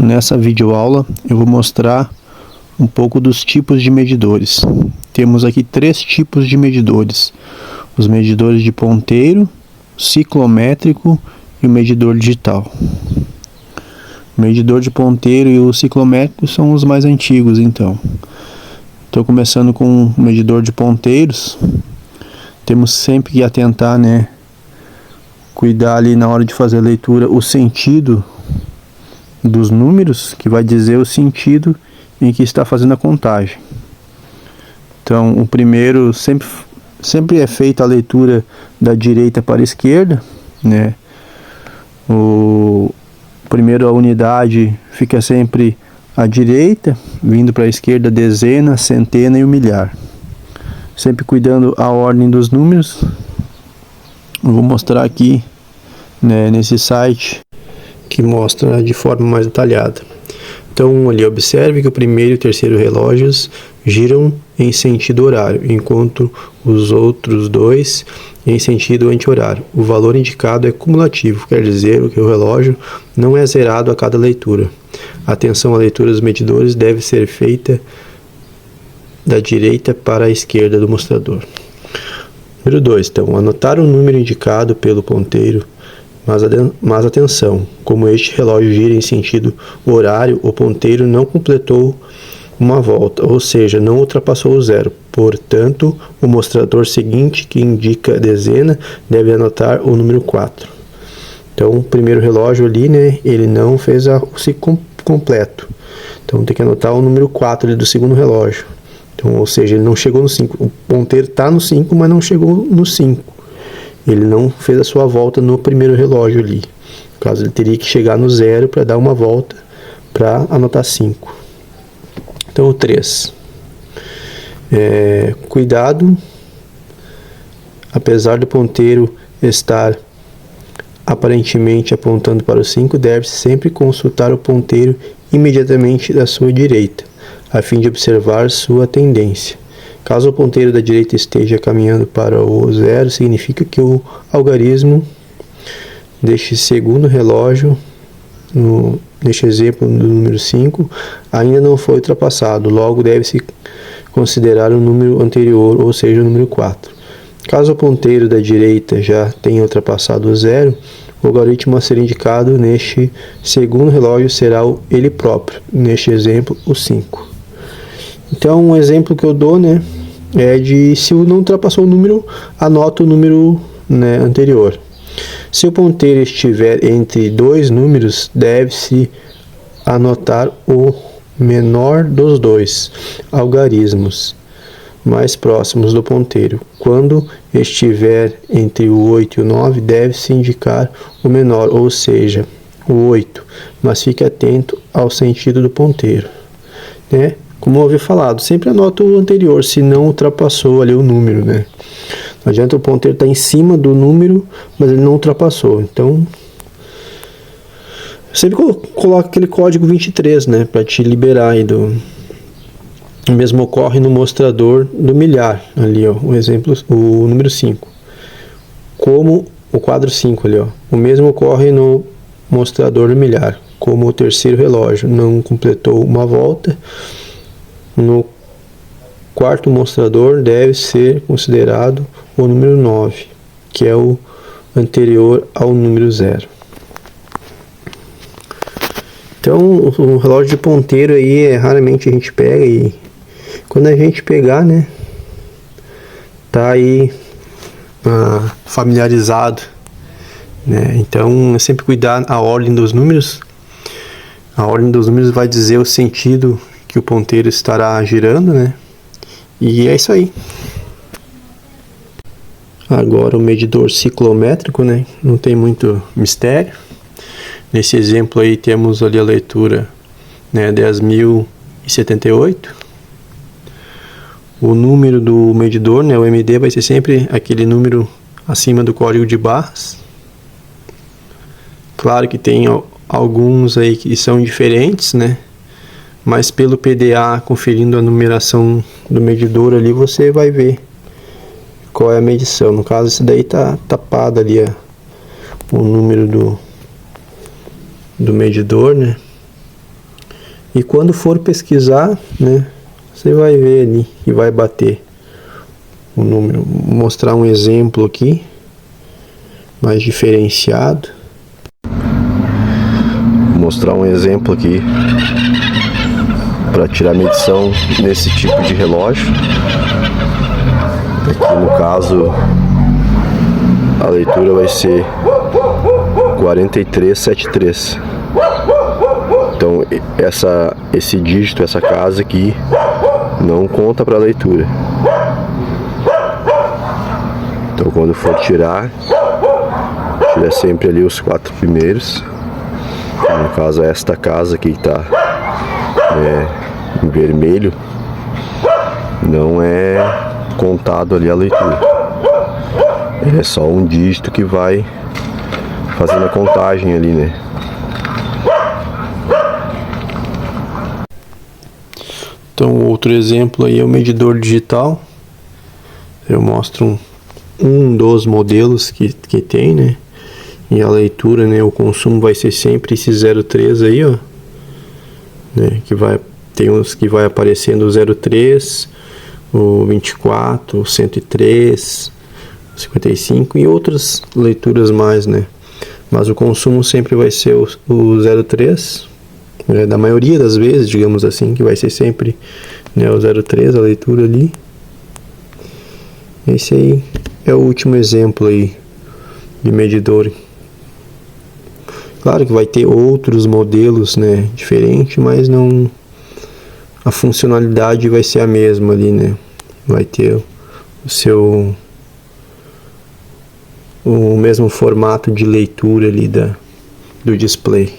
Nessa videoaula eu vou mostrar um pouco dos tipos de medidores. Temos aqui 3 tipos de medidores: os medidores de ponteiro, ciclométrico e o medidor digital. O medidor de ponteiro e o ciclométrico são os mais antigos, então. Estou começando com o medidor de ponteiros. Temos sempre que atentar, cuidar ali na hora de fazer a leitura, o sentido dos números, que vai dizer o sentido em que está fazendo a contagem. Então, o primeiro sempre é feita a leitura da direita para a esquerda, O primeiro, a unidade fica sempre à direita, vindo para a esquerda dezena, centena e o milhar. Sempre cuidando a ordem dos números. Eu vou mostrar aqui, nesse site, que mostra de forma mais detalhada. Então, ali, observe que o primeiro e o terceiro relógios giram em sentido horário, enquanto os outros dois em sentido anti-horário. O valor indicado é cumulativo, quer dizer que o relógio não é zerado a cada leitura. A atenção à leitura dos medidores deve ser feita da direita para a esquerda do mostrador. Número 2. Então, anotar o número indicado pelo ponteiro, mas atenção, como este relógio gira em sentido horário, o ponteiro não completou uma volta, ou seja, não ultrapassou o zero. Portanto, o mostrador seguinte, que indica a dezena, deve anotar o número 4. Então, o primeiro relógio ali, ele não fez o ciclo completo. Então, tem que anotar o número 4 ali do segundo relógio. Então, ou seja, ele não chegou no 5. O ponteiro está no 5, mas não chegou no 5. Ele não fez a sua volta no primeiro relógio ali. No caso, ele teria que chegar no 0 para dar uma volta para anotar 5. Então, o 3. Cuidado, apesar do ponteiro estar aparentemente apontando para o 5, deve-se sempre consultar o ponteiro imediatamente da sua direita, a fim de observar sua tendência. Caso o ponteiro da direita esteja caminhando para o 0, significa que o algarismo deste segundo relógio, neste exemplo do número 5, ainda não foi ultrapassado, logo deve-se considerar o número anterior, ou seja, o número 4. Caso o ponteiro da direita já tenha ultrapassado o 0, o algarismo a ser indicado neste segundo relógio será ele próprio, neste exemplo, o 5. Então, um exemplo que eu dou, é de se não ultrapassou o número, anota o número anterior. Se o ponteiro estiver entre dois números, deve-se anotar o menor dos dois algarismos mais próximos do ponteiro. Quando estiver entre o 8 e o 9, deve-se indicar o menor, ou seja, o 8, mas fique atento ao sentido do ponteiro. Como eu ouvi falado, sempre anota o anterior, se não ultrapassou ali o número, Não adianta o ponteiro estar em cima do número, mas ele não ultrapassou. Então, sempre coloca aquele código 23, para te liberar aí do... O mesmo ocorre no mostrador do milhar, ali, o exemplo, o número 5. Como o quadro 5 ali, O mesmo ocorre no mostrador do milhar. Como o terceiro relógio não completou uma volta, no quarto mostrador deve ser considerado o número 9, que é o anterior ao número 0. Então, o relógio de ponteiro aí, raramente a gente pega, e quando a gente pegar, tá aí familiarizado, Então, é sempre cuidar a ordem dos números. A ordem dos números vai dizer o sentido que o ponteiro estará girando, E é isso aí. Agora o medidor ciclométrico, Não tem muito mistério. Nesse exemplo aí temos ali a leitura, 10.078. O número do medidor, o MD, vai ser sempre aquele número acima do código de barras. Claro que tem alguns aí que são diferentes, Mas pelo PDA, conferindo a numeração do medidor ali, você vai ver qual é a medição. No caso, esse daí tá tapado ali o número do medidor, E quando for pesquisar, né, você vai ver ali e vai bater o número. Vou mostrar um exemplo aqui, mais diferenciado. Vou mostrar um exemplo aqui para tirar medição nesse tipo de relógio. Aqui no caso a leitura vai ser 4373. Então esse dígito, essa casa aqui não conta para leitura. Então quando for tirar, tira sempre ali os 4 primeiros. No caso esta casa aqui que está em vermelho, não é contado ali a leitura. É só um dígito que vai fazendo a contagem ali, né? Então outro exemplo aí é o medidor digital. Eu mostro um dos modelos que tem, né? E a leitura, né? O consumo vai ser sempre esse 0,3 aí, ó. Né? Tem uns que vai aparecendo o 0,3, o 24, o 103, 55 e outras leituras mais, né? Mas o consumo sempre vai ser o 0,3, né? Da maioria das vezes, digamos assim, que vai ser sempre, né, o 0,3, a leitura ali. Esse aí é o último exemplo aí de medidor. Claro que vai ter outros modelos, né, diferentes, mas não, a funcionalidade vai ser a mesma ali, né? Vai ter o mesmo formato de leitura ali do display.